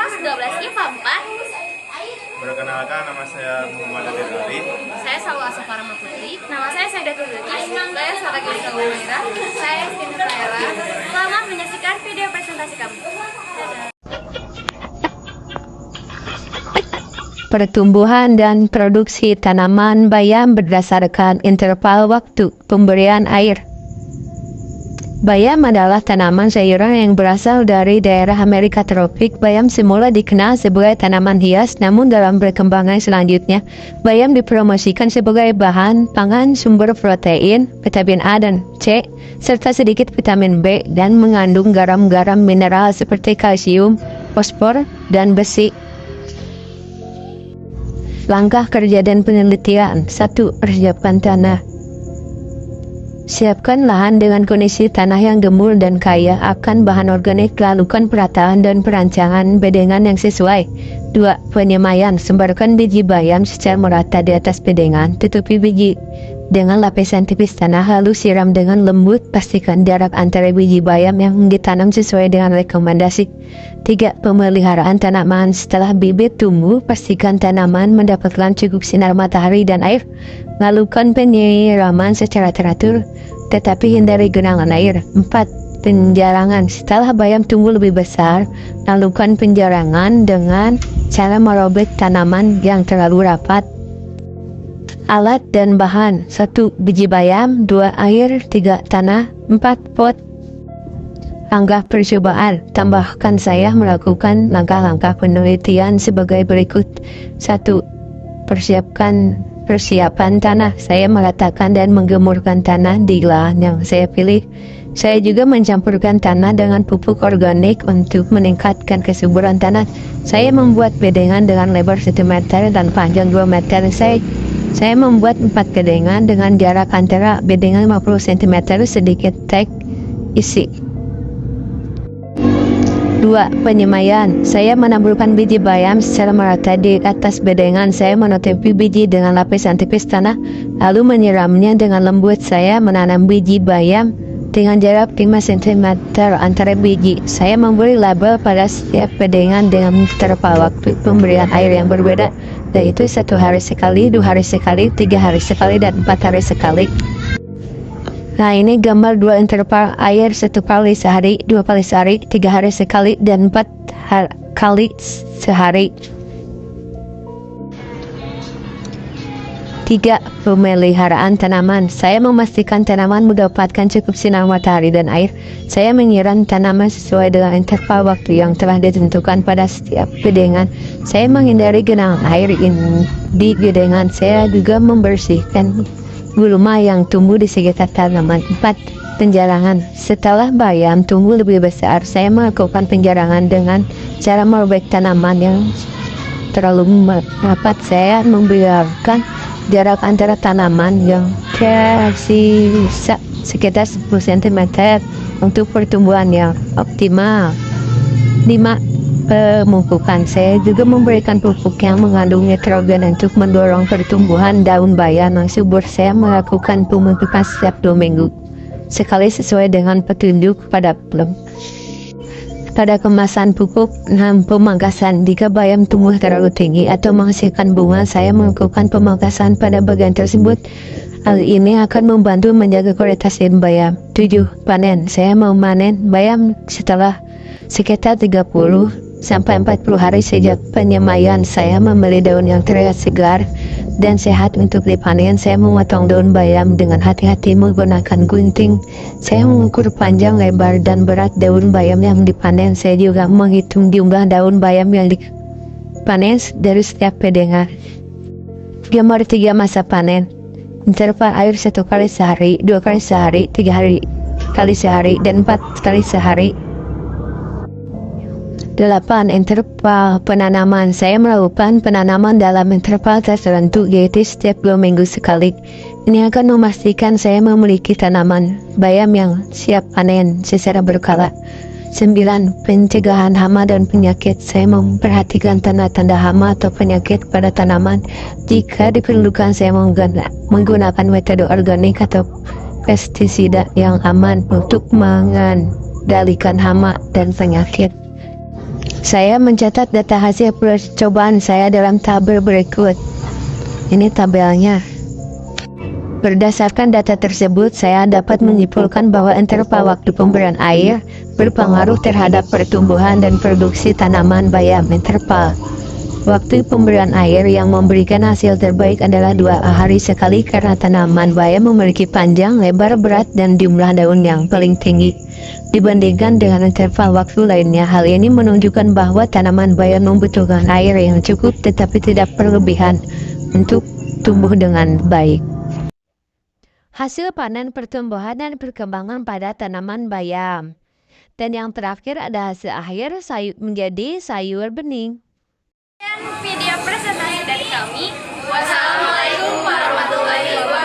kelas 12 IPA 4. Perkenalkan, nama saya Muhammad Adil Ali. Saya Salwa Safarama Putri. Nama saya Saidatul Lutfi. Saya Saragi Salwanira. Saya Siti Faira. Selamat menyaksikan video presentasi kami. Pertumbuhan dan produksi tanaman bayam berdasarkan interval waktu pemberian air. Bayam adalah tanaman sayuran yang berasal dari daerah Amerika tropik. Bayam semula dikenal sebagai tanaman hias, namun dalam perkembangan selanjutnya, bayam dipromosikan sebagai bahan pangan sumber protein, vitamin A dan C, serta sedikit vitamin B, dan mengandung garam-garam mineral seperti kalsium, fosfor, dan besi. Langkah kerja dan penelitian. 1. Persiapkan tanah. Siapkan lahan dengan kondisi tanah yang gembur dan kaya akan bahan organik. Lakukan perataan dan perancangan bedengan yang sesuai. 2. Penyemaian. Sebarkan biji bayam secara merata di atas bedengan. Tutupi biji dengan lapisan tipis tanah, lalu siram dengan lembut. Pastikan jarak antara biji bayam yang ditanam sesuai dengan rekomendasi. 3. Pemeliharaan tanaman. Setelah bibit tumbuh, pastikan tanaman mendapatkan cukup sinar matahari dan air. Lakukan penyiraman secara teratur, tetapi hindari genangan air. 4. Penjarangan. Setelah bayam tumbuh lebih besar, lakukan penjarangan dengan cara merobek tanaman yang terlalu rapat. Alat dan bahan. 1. Biji bayam. 2. Air. 3. Tanah. 4. Pot. Langkah percobaan. Tambahkan, saya melakukan langkah-langkah penelitian sebagai berikut. 1. Persiapan tanah. Saya meratakan dan menggemburkan tanah di lahan yang saya pilih. Saya juga mencampurkan tanah dengan pupuk organik untuk meningkatkan kesuburan tanah. Saya membuat bedengan dengan lebar 1 meter dan panjang 2 meter. Saya membuat 4 bedengan dengan jarak antara bedengan 50 cm, sedikit tek isi. 2. Penyemaian. Saya menaburkan biji bayam secara merata di atas bedengan. Saya menutupi biji dengan lapisan tipis tanah, lalu menyiramnya dengan lembut. Saya menanam biji bayam dengan jarak 5 cm antara biji. Saya memberi label pada setiap bedengan dengan interval waktu pemberian air yang berbeda, yaitu 1 hari sekali, 2 hari sekali, 3 hari sekali, dan 4 hari sekali. Nah, ini gambar 2 interval air, 1 kali sehari, 2 kali sehari, 3 hari sekali, dan 4 kali sehari. 3. Pemeliharaan tanaman. Saya memastikan tanaman mendapatkan cukup sinar matahari dan air. Saya menyiram tanaman sesuai dengan interval waktu yang telah ditentukan pada setiap bedengan. Saya menghindari genangan air di bedengan. Saya juga membersihkan gulma yang tumbuh di sekitar tanaman. 4. Penjarangan. Setelah bayam tumbuh lebih besar, saya melakukan penjarangan dengan cara merobek tanaman yang terlalu rapat. Saya membiarkan jarak antara tanaman yang tersisa sekitar 10 cm untuk pertumbuhan yang optimal. 5. Pemupukan. Saya juga memberikan pupuk yang mengandung nitrogen untuk mendorong pertumbuhan daun bayam yang subur. Saya melakukan pemupukan setiap 2 minggu sekali sesuai dengan petunjuk pada film. Pada kemasan pupuk. 6. Pemangkasan. Jika bayam tumbuh terlalu tinggi atau menghasilkan bunga, saya melakukan pemangkasan pada bagian tersebut. Hal ini akan membantu menjaga kualitas bayam. 7. Panen. Saya memanen bayam setelah sekitar 30 sampai 40 hari sejak penyemaian. Saya membeli daun yang terlihat segar dan sehat untuk dipanen. Saya memotong daun bayam dengan hati-hati menggunakan gunting. Saya mengukur panjang, lebar, dan berat daun bayam yang dipanen. Saya juga menghitung jumlah daun bayam yang dipanen dari setiap bedengan. Gambar 3 masa panen. Interval air 1 kali sehari, 2 kali sehari, 3 kali sehari, dan 4 kali sehari. 8. Interval penanaman. Saya melakukan penanaman dalam interval tertentu, yaitu setiap 2 minggu sekali. Ini akan memastikan saya memiliki tanaman bayam yang siap panen secara berkala. 9. Pencegahan hama dan penyakit. Saya memperhatikan tanda-tanda hama atau penyakit pada tanaman. Jika diperlukan, saya menggunakan metode organik atau pestisida yang aman untuk mengendalikan hama dan penyakit. Saya mencatat data hasil percobaan saya dalam tabel berikut. Ini tabelnya. Berdasarkan data tersebut, saya dapat menyimpulkan bahwa interval waktu pemberian air berpengaruh terhadap pertumbuhan dan produksi tanaman bayam. Interval waktu pemberian air yang memberikan hasil terbaik adalah 2 hari sekali karena tanaman bayam memiliki panjang, lebar, berat, dan jumlah daun yang paling tinggi dibandingkan dengan interval waktu lainnya. Hal ini menunjukkan bahwa tanaman bayam membutuhkan air yang cukup tetapi tidak berlebihan untuk tumbuh dengan baik. Hasil panen pertumbuhan dan perkembangan pada tanaman bayam. Dan yang terakhir ada hasil akhir menjadi sayur bening. Video presentasi dari kami. Wassalamualaikum warahmatullahi wabarakatuh.